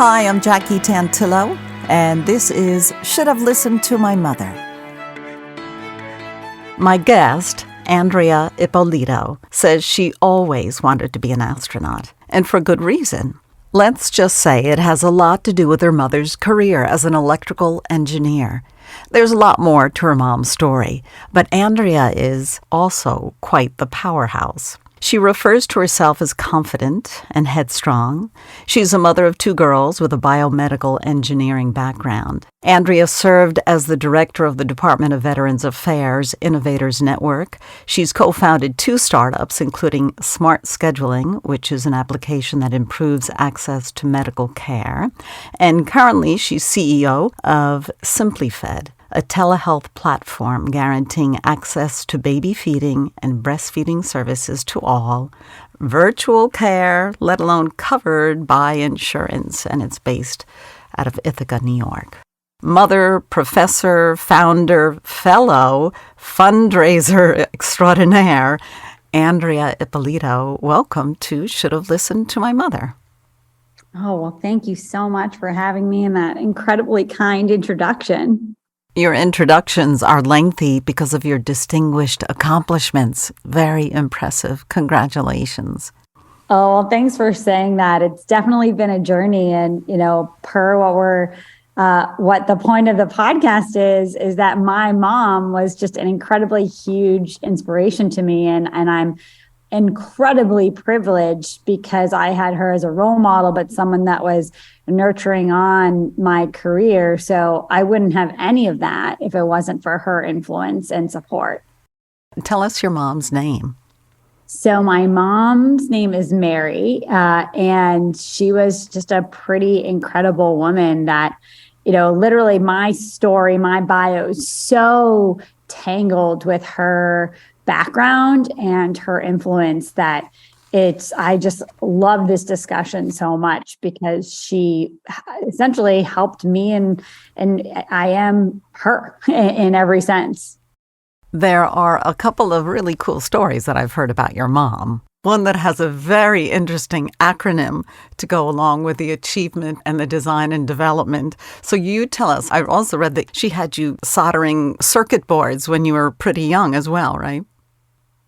Hi, I'm Jackie Tantillo, and this is Should Have Listened to My Mother. My guest, Andrea Ippolito, says she always wanted to be an astronaut, and for good reason. Let's just say it has a lot to do with her mother's career as an electrical engineer. There's a lot more to her mom's story, but Andrea is also quite the powerhouse. She refers to herself as confident and headstrong. She's a mother of 2 girls with a biomedical engineering background. Andrea served as the director of the Department of Veterans Affairs Innovators Network. She's co-founded 2 startups, including Smart Scheduling, which is an application that improves access to medical care. And currently, she's CEO of SimplyFed, a telehealth platform guaranteeing access to baby feeding and breastfeeding services to all, virtual care, let alone covered by insurance, and it's based out of Ithaca, New York. Mother, professor, founder, fellow, fundraiser extraordinaire, Andrea Ippolito, welcome to Should Have Listened to My Mother. Oh, well, thank you so much for having me in that incredibly kind introduction. Your introductions are lengthy because of your distinguished accomplishments. Very impressive. Congratulations. Oh, well, thanks for saying that. It's definitely been a journey. And, per what the point of the podcast is that my mom was just an incredibly huge inspiration to me. And I'm incredibly privileged because I had her as a role model, but someone that was nurturing on my career. So I wouldn't have any of that if it wasn't for her influence and support. Tell us your mom's name. So my mom's name is Mary, and she was just a pretty incredible woman that, literally my story, my bio is so tangled with her background and her influence that I just love this discussion so much because she essentially helped me and I am her in every sense. There are a couple of really cool stories that I've heard about your mom. One that has a very interesting acronym to go along with the achievement and the design and development. So you tell us, I also read that she had you soldering circuit boards when you were pretty young as well, right?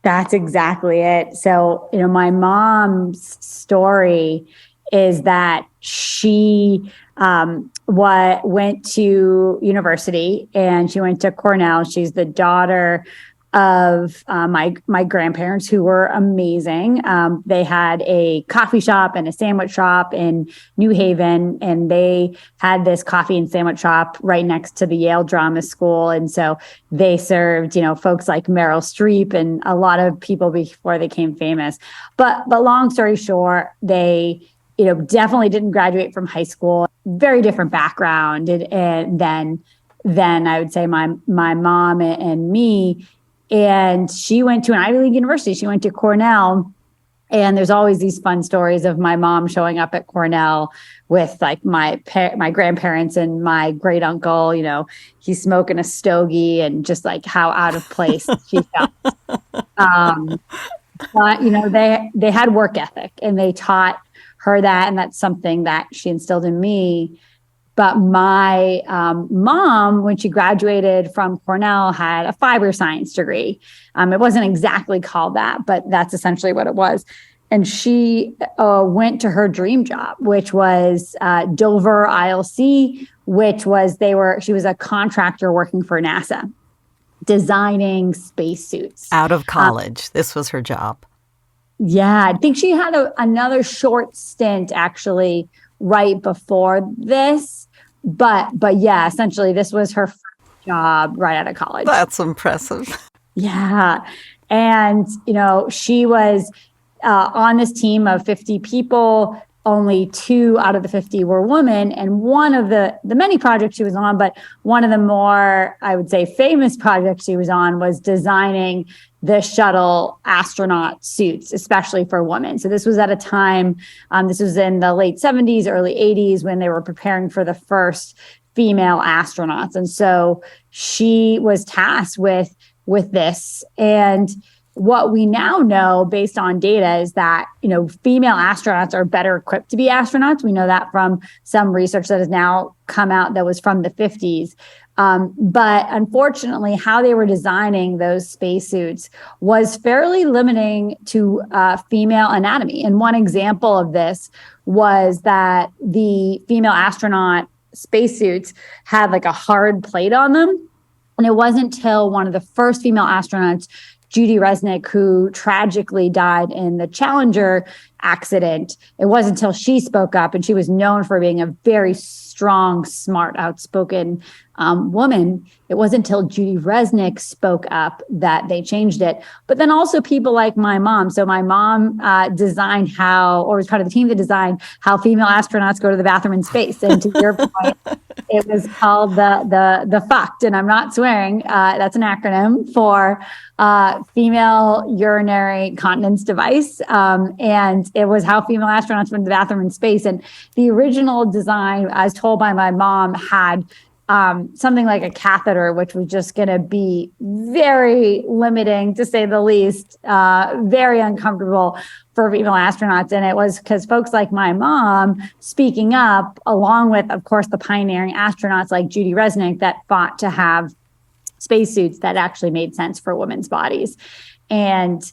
That's exactly it. So, my mom's story is that she went to university and she went to Cornell. She's the daughter of my grandparents, who were amazing. They had a coffee shop and a sandwich shop in New Haven, and they had this coffee and sandwich shop right next to the Yale Drama School. And so they served, folks like Meryl Streep and a lot of people before they became famous. But long story short, they definitely didn't graduate from high school. Very different background, and then I would say my mom and me. And she went to an Ivy League university. She went to Cornell. And there's always these fun stories of my mom showing up at Cornell with like my grandparents and my great uncle. He's smoking a stogie and just like how out of place she felt. But they had work ethic and they taught her that, and that's something that she instilled in me. But my mom, when she graduated from Cornell, had a fiber science degree. It wasn't exactly called that, but that's essentially what it was. And she went to her dream job, which was Dover ILC, she was a contractor working for NASA, designing spacesuits. Out of college, this was her job. Yeah, I think she had another short stint actually right before this, but yeah, essentially this was her first job right out of college. That's impressive. Yeah, and she was on this team of 50 people. Only 2 out of the 50 were women, and one of the many projects she was on, but one of the more, I would say, famous projects she was on was designing the shuttle astronaut suits, especially for women. So this was at a time, this was in the late 70s, early 80s, when they were preparing for the first female astronauts. And so she was tasked with this. And what we now know based on data is that, female astronauts are better equipped to be astronauts. We know that from some research that has now come out that was from the 50s. But unfortunately, how they were designing those spacesuits was fairly limiting to female anatomy. And one example of this was that the female astronaut spacesuits had like a hard plate on them. And it wasn't until one of the first female astronauts, Judy Resnick, who tragically died in the Challenger accident. It wasn't until she spoke up, and she was known for being a very strong, smart, outspoken woman. It wasn't until Judy Resnick spoke up that they changed it. But then also people like my mom. So my mom designed or was part of the team that designed how female astronauts go to the bathroom in space. And to your point, it was called the FUCT, and I'm not swearing. That's an acronym for female urinary continence device. And it was how female astronauts went to the bathroom in space. And the original design, as told by my mom, had something like a catheter, which was just going to be very limiting, to say the least, very uncomfortable for female astronauts. And it was because folks like my mom speaking up, along with, of course, the pioneering astronauts like Judy Resnick, that fought to have spacesuits that actually made sense for women's bodies. And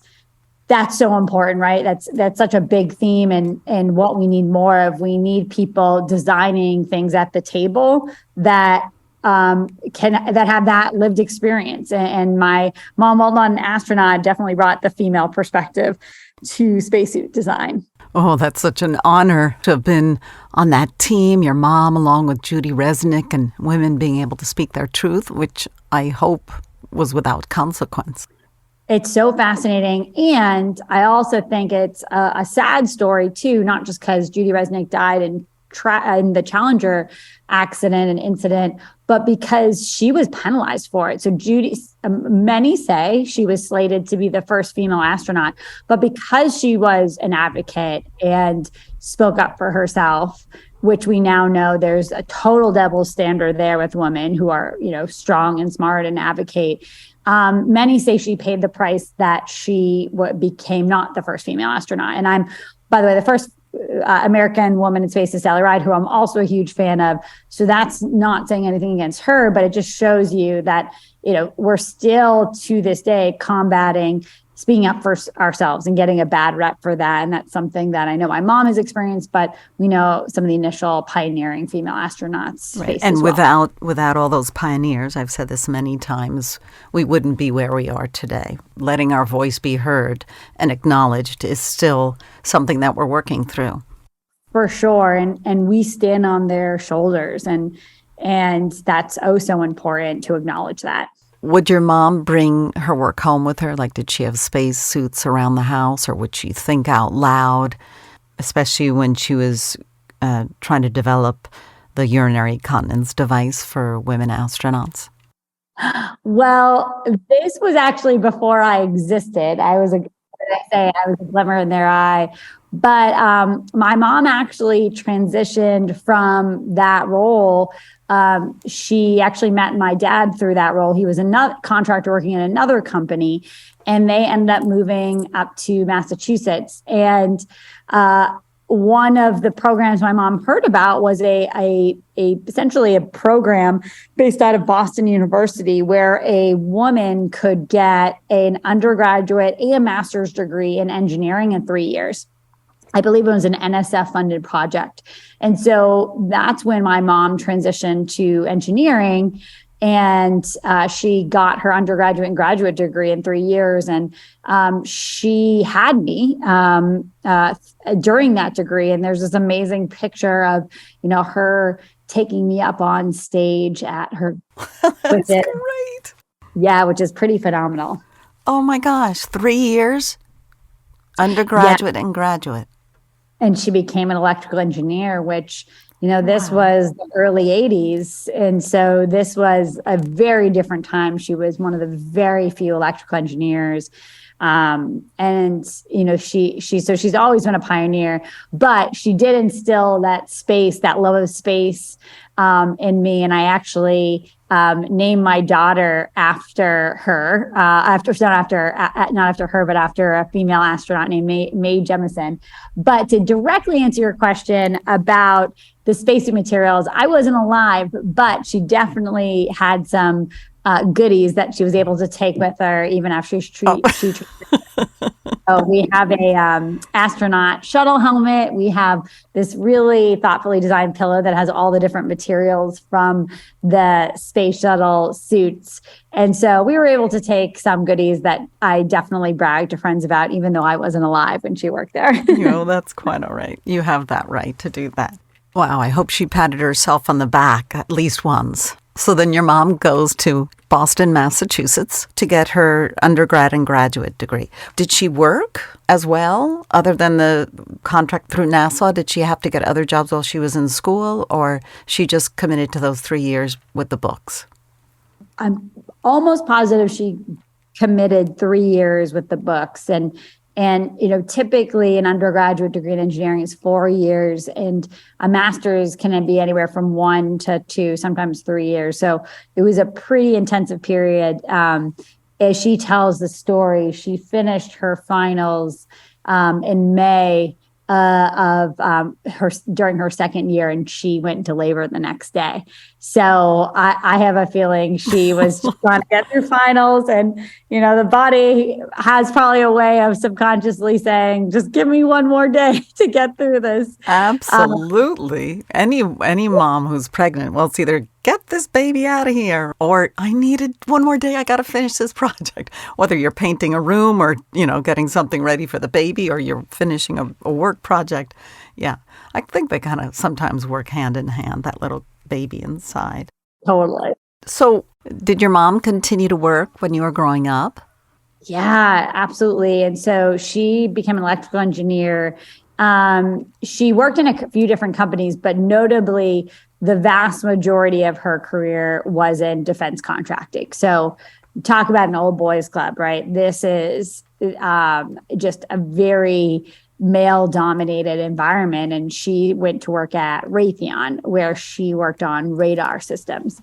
that's so important, right? That's such a big theme, and what we need more of. We need people designing things at the table that have that lived experience. And my mom, while not an astronaut, definitely brought the female perspective to spacesuit design. Oh, that's such an honor to have been on that team, your mom, along with Judy Resnick, and women being able to speak their truth, which I hope was without consequence. It's so fascinating. And I also think it's a sad story, too, not just because Judy Resnick died in the Challenger accident and incident, but because she was penalized for it. So many say she was slated to be the first female astronaut, but because she was an advocate and spoke up for herself, which we now know there's a total double standard there with women who are, strong and smart and advocate. Many say she paid the price that she became not the first female astronaut. And I'm, by the way, the first American woman in space is Sally Ride, who I'm also a huge fan of. So that's not saying anything against her, but it just shows you that, we're still to this day combating speaking up for ourselves and getting a bad rep for that. And that's something that I know my mom has experienced, but we know some of the initial pioneering female astronauts. Right. And without all those pioneers, I've said this many times, we wouldn't be where we are today. Letting our voice be heard and acknowledged is still something that we're working through. For sure. And we stand on their shoulders, and that's so important to acknowledge that. Would your mom bring her work home with her? Like, did she have space suits around the house, or would she think out loud, especially when she was trying to develop the urinary continence device for women astronauts? Well, this was actually before I existed. I was a glimmer in their eye. But my mom actually transitioned from that role. She actually met my dad through that role. He was another contractor working in another company, and they ended up moving up to Massachusetts. And one of the programs my mom heard about was essentially a program based out of Boston University, where a woman could get an undergraduate and a master's degree in engineering in 3 years. I believe it was an NSF funded project. And so that's when my mom transitioned to engineering, and she got her undergraduate and graduate degree in 3 years. And she had me during that degree. And there's this amazing picture of, her taking me up on stage at her. That's great. Yeah, which is pretty phenomenal. Oh my gosh, 3 years? Undergraduate and graduate. And she became an electrical engineer, which, this was the early 80s. And so this was a very different time. She was one of the very few electrical engineers. She's always been a pioneer, but she did instill that love of space in me. And I actually named my daughter after her, not after her, but after a female astronaut named Mae Jemison. But to directly answer your question about the spacesuit materials, I wasn't alive, but she definitely had some goodies that she was able to take with her even after she So we have a astronaut shuttle helmet. We have this really thoughtfully designed pillow that has all the different materials from the space shuttle suits. And so we were able to take some goodies that I definitely bragged to friends about, even though I wasn't alive when she worked there. That's quite all right. You have that right to do that. Wow, I hope she patted herself on the back at least once. So then your mom goes to Boston, Massachusetts to get her undergrad and graduate degree. Did she work as well, other than the contract through NASA? Did she have to get other jobs while she was in school, or she just committed to those 3 years with the books? I'm almost positive she committed 3 years with the books. And typically an undergraduate degree in engineering is 4 years, and a master's can be anywhere from 1 to 2, sometimes 3 years. So it was a pretty intensive period. As she tells the story, she finished her finals in May during her second year, and she went into labor the next day. So I have a feeling she was just trying to get through finals, and the body has probably a way of subconsciously saying, "Just give me one more day to get through this." Absolutely. Any mom who's pregnant, well, it's either get this baby out of here, or I needed one more day. I got to finish this project. Whether you're painting a room or getting something ready for the baby, or you're finishing a work project. Yeah, I think they kind of sometimes work hand in hand, that little baby inside. Totally. So did your mom continue to work when you were growing up? Yeah, absolutely. And so she became an electrical engineer. She worked in a few different companies, but notably the vast majority of her career was in defense contracting. So talk about an old boys club, right? This is just a very male-dominated environment. And she went to work at Raytheon, where she worked on radar systems.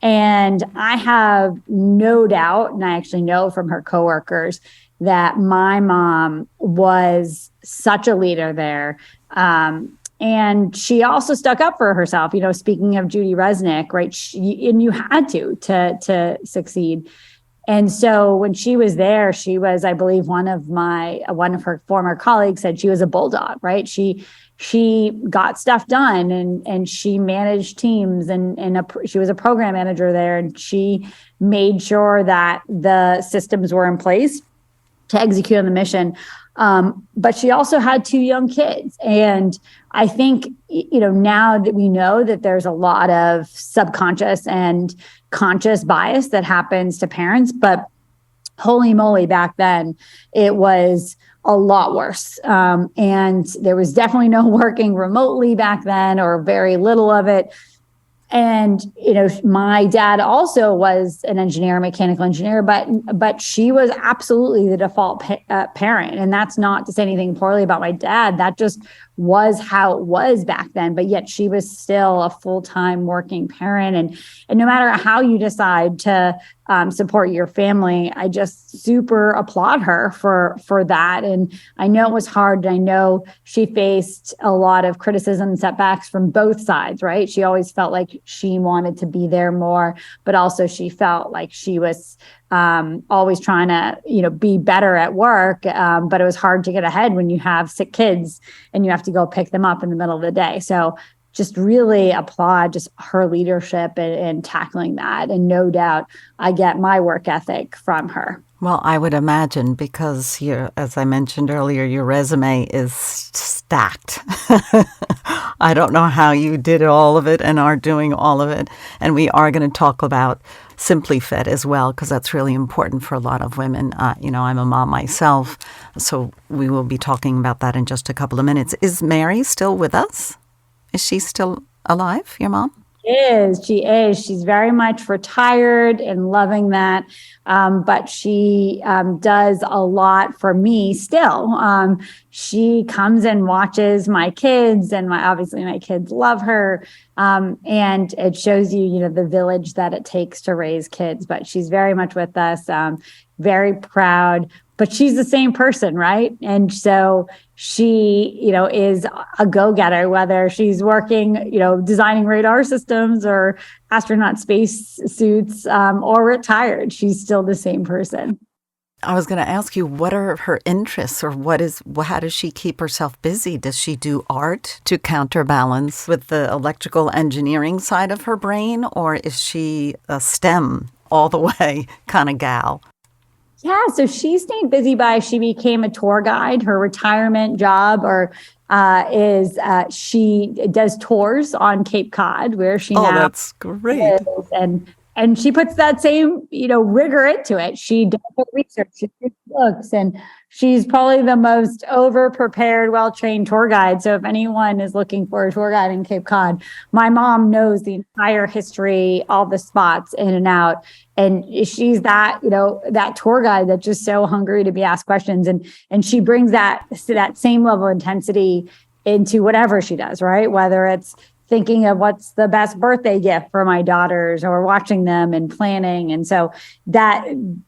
And I have no doubt, and I actually know from her coworkers, that my mom was such a leader there. And she also stuck up for herself. Speaking of Judy Resnick, right? And you had to succeed. And so when she was there, she was, I believe, one of her former colleagues said she was a bulldog, right? She got stuff done, and she managed teams, and she was a program manager there, and she made sure that the systems were in place to execute on the mission. But she also had 2 young kids. And I think, now that we know that there's a lot of subconscious and conscious bias that happens to parents, but holy moly, back then it was a lot worse. And there was definitely no working remotely back then, or very little of it. And, my dad also was an engineer, mechanical engineer, but she was absolutely the default parent. And that's not to say anything poorly about my dad. That just was how it was back then. But yet she was still a full-time working parent. And no matter how you decide to support your family, I just super applaud her for that. And I know it was hard. I know she faced a lot of criticism and setbacks from both sides, right? She always felt like she wanted to be there more, but also she felt like she was always trying to, be better at work. But it was hard to get ahead when you have sick kids and you have to go pick them up in the middle of the day. So just really applaud just her leadership and tackling that. And no doubt I get my work ethic from her. Well, I would imagine, because as I mentioned earlier, your resume is stacked. I don't know how you did all of it and are doing all of it. And we are going to talk about Simply Fit as well, because that's really important for a lot of women. I'm a mom myself, so we will be talking about that in just a couple of minutes. Is Mary still with us? Is she still alive, your mom? She's very much retired and loving that. But she does a lot for me still. She comes and watches my kids, and obviously my kids love her. And it shows you, the village that it takes to raise kids. But she's very much with us, very proud. But she's the same person, right? And so she, is a go-getter, whether she's working, designing radar systems or astronaut space suits, or retired. She's still the same person. I was going to ask you, what are her interests, or how does she keep herself busy? Does she do art to counterbalance with the electrical engineering side of her brain, or is she a STEM all the way kind of gal? Yeah, so she stayed busy she became a tour guide. Her retirement job is she does tours on Cape Cod, where she now that's great. Lives, and she puts that same, rigor into it. She does her research, she reads books, and she's probably the most over-prepared, well-trained tour guide. So if anyone is looking for a tour guide in Cape Cod, my mom knows the entire history, all the spots in and out. And she's that, that tour guide that's just so hungry to be asked questions. And she brings that same level of intensity into whatever she does, right? Whether it's thinking of what's the best birthday gift for my daughters, or watching them and planning. And so that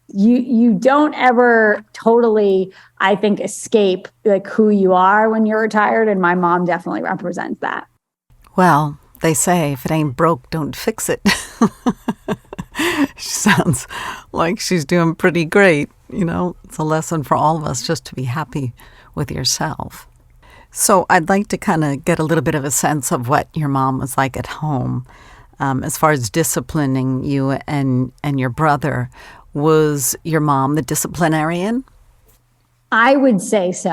you don't ever totally, I think, escape like who you are when you're retired. And my mom definitely represents that. Well, they say if it ain't broke, don't fix it. She sounds like she's doing pretty great. It's a lesson for all of us just to be happy with yourself. So I'd like to kind of get a little bit of a sense of what your mom was like at home, as far as disciplining you and your brother. Was your mom the disciplinarian? I would say so.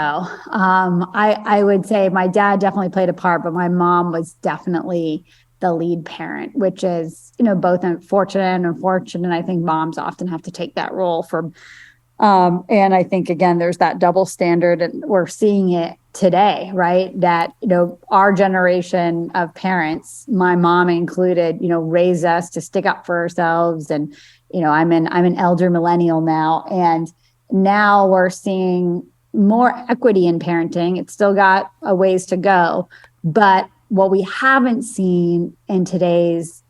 I would say my dad definitely played a part, but my mom was definitely the lead parent, which is, both fortunate and unfortunate. I think moms often have to take that role for, and I think, again, there's that double standard, and we're seeing it today, right? That, our generation of parents, my mom included, raised us to stick up for ourselves. And, I'm an elder millennial now, and now we're seeing more equity in parenting. It's still got a ways to go, but what we haven't seen in today's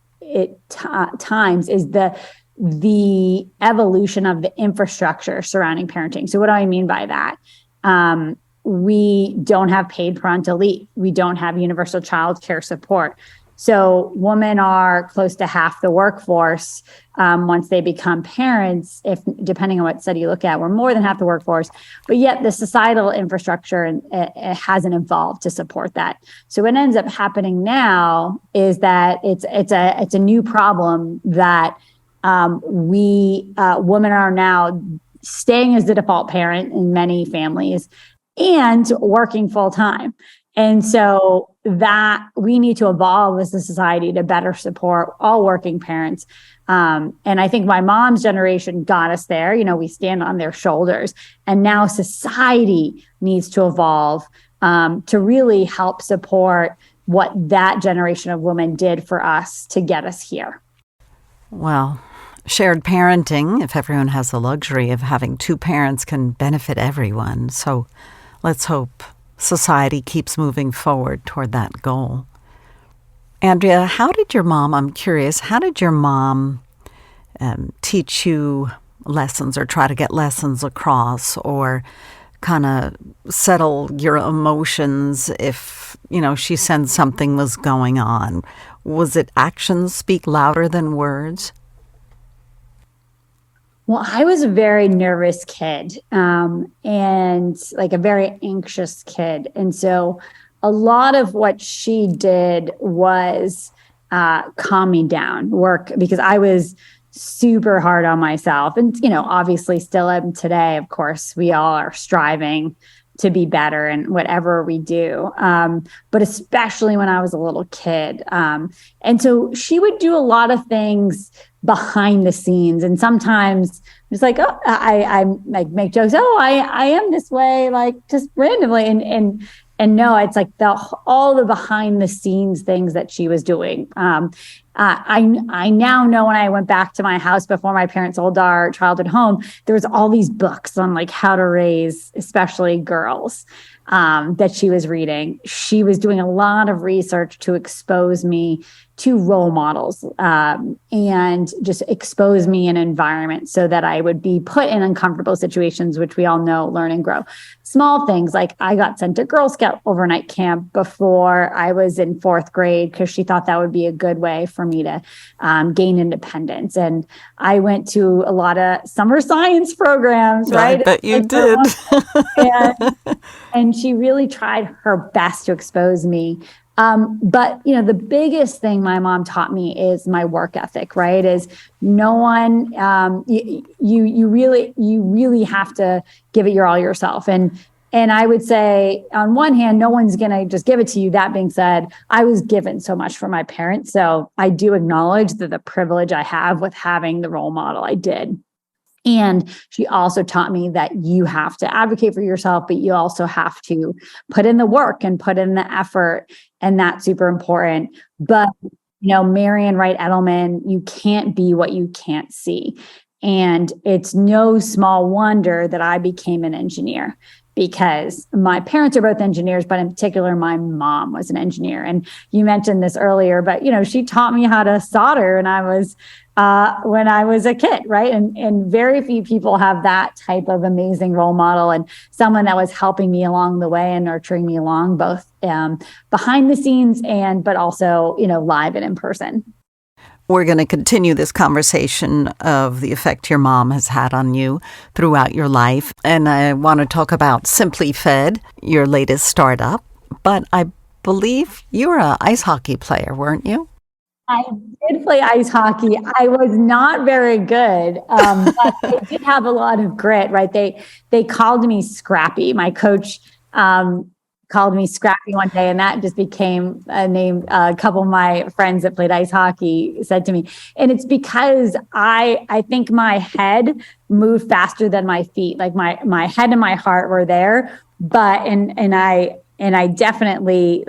times is the evolution of the infrastructure surrounding parenting. So what do I mean by that? We don't have paid parental leave. We don't have universal child care support. So women are close to half the workforce once they become parents. If depending on what study you look at, we're more than half the workforce. But yet the societal infrastructure it hasn't evolved to support that. So what ends up happening now is that it's a new problem that women are now staying as the default parent in many families and working full time. And so that we need to evolve as a society to better support all working parents. And I think my mom's generation got us there. We stand on their shoulders. And now society needs to evolve to really help support what that generation of women did for us to get us here. Well, shared parenting, if everyone has the luxury of having two parents, can benefit everyone. So let's hope society keeps moving forward toward that goal. Andrea, I'm curious, how did your mom teach you lessons, or try to get lessons across, or kind of settle your emotions if, she sensed something was going on? Was it actions speak louder than words? Well, I was a very nervous kid, and like a very anxious kid. And so a lot of what she did was calm me down, because I was super hard on myself. And, obviously still am today. Of course, we all are striving to be better in whatever we do. But especially when I was a little kid. And so she would do a lot of things behind the scenes. And sometimes it's like, I like make jokes. Oh, I am this way, like just randomly. And And no, it's like all the behind the scenes things that she was doing. I now know, when I went back to my house before my parents sold our childhood home, there was all these books on like how to raise, especially girls, that she was reading. She was doing a lot of research to expose me to role models, and just expose me in an environment so that I would be put in uncomfortable situations, which we all know learn and grow. Small things like I got sent to Girl Scout overnight camp before I was in 4th grade because she thought that would be a good way for me to gain independence. And I went to a lot of summer science programs, right? I bet you did. And she really tried her best to expose me. But the biggest thing my mom taught me is my work ethic, right? Is no one, you really have to give it your all yourself. And I would say, on one hand, no one's going to just give it to you. That being said, I was given so much from my parents. So I do acknowledge the privilege I have with having the role model I did. And she also taught me that you have to advocate for yourself, but you also have to put in the work and put in the effort. And that's super important. But, Marian Wright Edelman, you can't be what you can't see. And it's no small wonder that I became an engineer, because my parents are both engineers, but in particular, my mom was an engineer. And you mentioned this earlier, but, she taught me how to solder when I was a kid, right? And very few people have that type of amazing role model, and someone that was helping me along the way and nurturing me along, both behind the scenes but also, live and in person. We're going to continue this conversation of the effect your mom has had on you throughout your life. And I want to talk about Simply Fed, your latest startup. But I believe you were an ice hockey player, weren't you? I did play ice hockey. I was not very good, but I did have a lot of grit, right? They called me Scrappy. My coach called me Scrappy one day, and that just became a name a couple of my friends that played ice hockey said to me. And it's because I think my head moved faster than my feet. Like my head and my heart were there, but and I definitely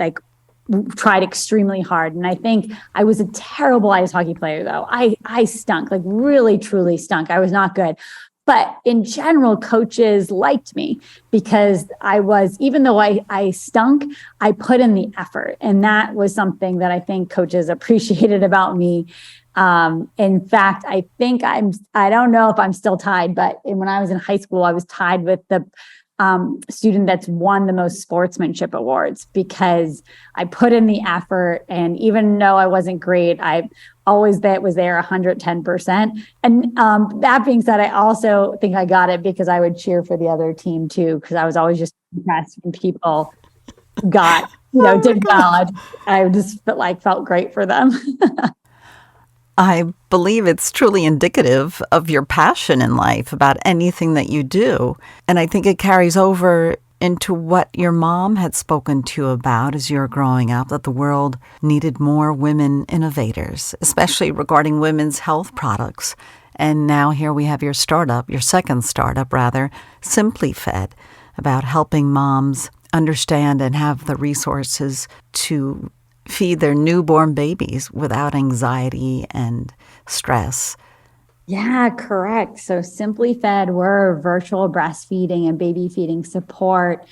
tried extremely hard. And I think I was a terrible ice hockey player, though. I stunk, like really, truly stunk. I was not good. But in general, coaches liked me because even though I stunk, I put in the effort. And that was something that I think coaches appreciated about me. In fact, I don't know if I'm still tied, but when I was in high school, I was tied with the student that's won the most sportsmanship awards, because I put in the effort. And even though I wasn't great, I always was there 110%. And that being said, I also think I got it because I would cheer for the other team too, because I was always just impressed when people did well. I just felt great for them. I believe it's truly indicative of your passion in life about anything that you do. And I think it carries over into what your mom had spoken to you about as you were growing up, that the world needed more women innovators, especially regarding women's health products. And now here we have your second startup, Simply Fed, about helping moms understand and have the resources to feed their newborn babies without anxiety and stress. Yeah, correct. So Simply Fed, we're a virtual breastfeeding and baby feeding support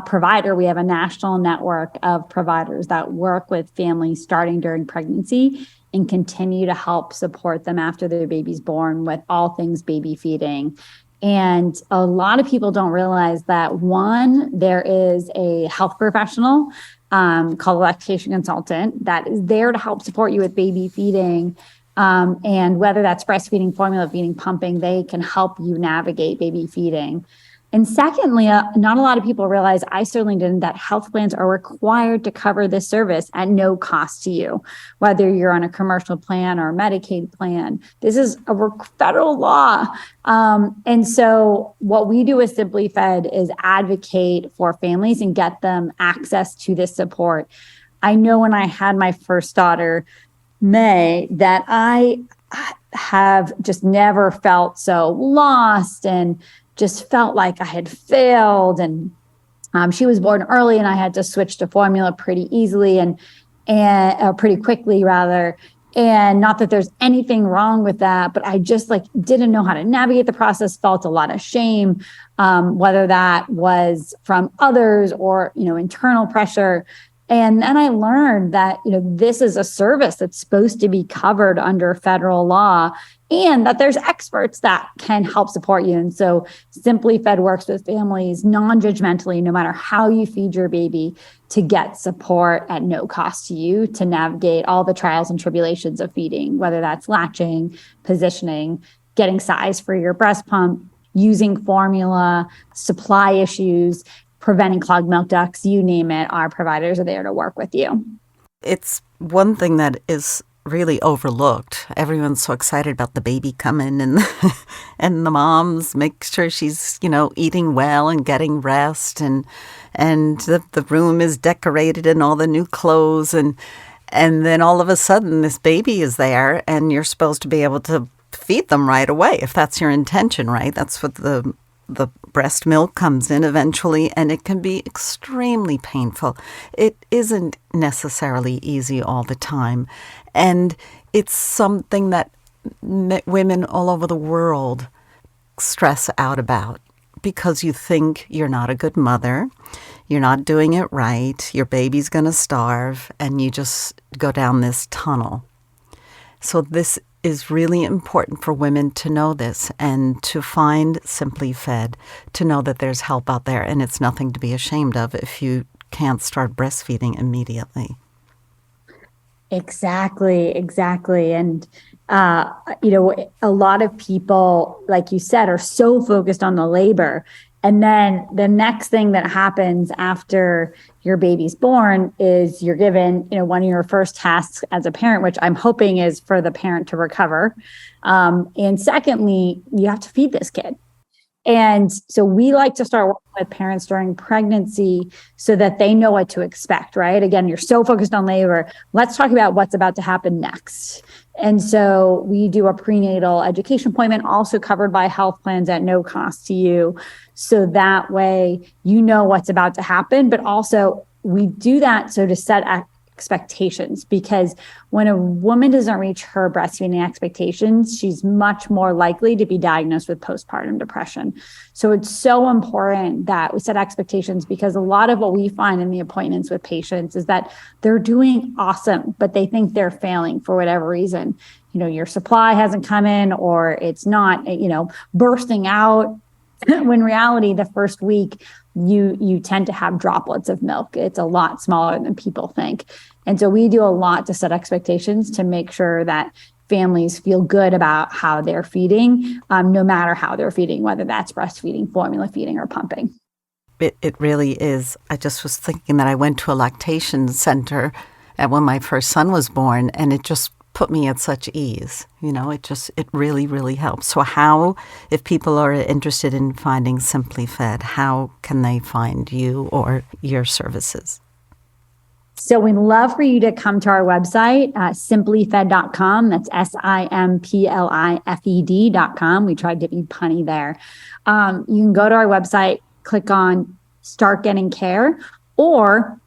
provider. We have a national network of providers that work with families starting during pregnancy and continue to help support them after their baby's born with all things baby feeding. And a lot of people don't realize that, one, there is a health professional called a lactation consultant that is there to help support you with baby feeding. And whether that's breastfeeding, formula feeding, pumping, they can help you navigate baby feeding. And secondly, not a lot of people realize, I certainly didn't, that health plans are required to cover this service at no cost to you, whether you're on a commercial plan or a Medicaid plan. This is a federal law. And so what we do with Simply Fed is advocate for families and get them access to this support. I know when I had my first daughter, May, that I have just never felt so lost and just felt like I had failed. And She was born early, and I had to switch to formula pretty easily and pretty quickly rather. And not that there's anything wrong with that, but I just didn't know how to navigate the process, felt a lot of shame, whether that was from others or, internal pressure. And then I learned that, this is a service that's supposed to be covered under federal law, and that there's experts that can help support you. And so Simply Fed works with families non-judgmentally, no matter how you feed your baby, to get support at no cost to you to navigate all the trials and tribulations of feeding, whether that's latching, positioning, getting size for your breast pump, using formula, supply issues, preventing clogged milk ducts, you name it. Our providers are there to work with you. It's one thing that is really overlooked. Everyone's so excited about the baby coming, and and the moms make sure she's, eating well and getting rest, and the room is decorated and all the new clothes, and then all of a sudden this baby is there, and you're supposed to be able to feed them right away if that's your intention, right? That's what the breast milk comes in eventually, and it can be extremely painful. It isn't necessarily easy all the time, and it's something that women all over the world stress out about because you think you're not a good mother, you're not doing it right, your baby's going to starve, and you just go down this tunnel. So this is really important for women to know this and to find Simply Fed, to know that there's help out there, and it's nothing to be ashamed of if you can't start breastfeeding immediately. Exactly. And, a lot of people, like you said, are so focused on the labor. And then the next thing that happens after your baby's born is you're given, one of your first tasks as a parent, which I'm hoping is for the parent to recover. And secondly, you have to feed this kid. And so we like to start working with parents during pregnancy so that they know what to expect, right? Again, you're so focused on labor. Let's talk about what's about to happen next. And so we do a prenatal education appointment, also covered by health plans at no cost to you. So that way, you know what's about to happen, but also we do that so to set expectations, because when a woman doesn't reach her breastfeeding expectations, she's much more likely to be diagnosed with postpartum depression. So it's so important that we set expectations, because a lot of what we find in the appointments with patients is that they're doing awesome, but they think they're failing for whatever reason. Your supply hasn't come in, or it's not, bursting out. When in reality, the first week, you tend to have droplets of milk. It's a lot smaller than people think. And so we do a lot to set expectations to make sure that families feel good about how they're feeding, no matter how they're feeding, whether that's breastfeeding, formula feeding, or pumping. It really is. I just was thinking that I went to a lactation center when my first son was born, and it just put me at such ease. It really, really helps. So how, if people are interested in finding Simply Fed, how can they find you or your services? So we'd love for you to come to our website, simplyfed.com. That's SIMPLIFED.com. We tried to be punny there. You can go to our website, click on Start Getting Care, or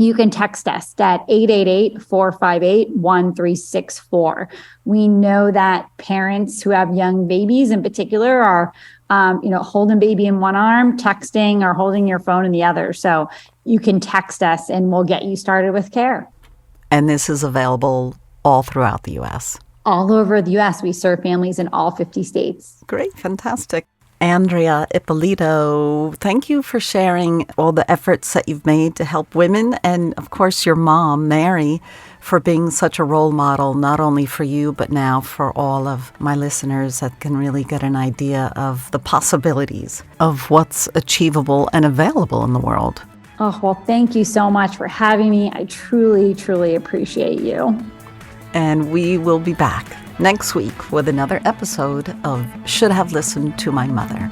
you can text us at 888-458-1364. We know that parents who have young babies in particular are, holding baby in one arm, texting, or holding your phone in the other. So you can text us and we'll get you started with care. And this is available all throughout the U.S. All over the U.S. We serve families in all 50 states. Great. Fantastic. Andrea Ippolito, thank you for sharing all the efforts that you've made to help women, and of course your mom, Mary, for being such a role model, not only for you, but now for all of my listeners that can really get an idea of the possibilities of what's achievable and available in the world. Oh, well, thank you so much for having me. I truly, truly appreciate you. And we will be back next week with another episode of Should Have Listened to My Mother.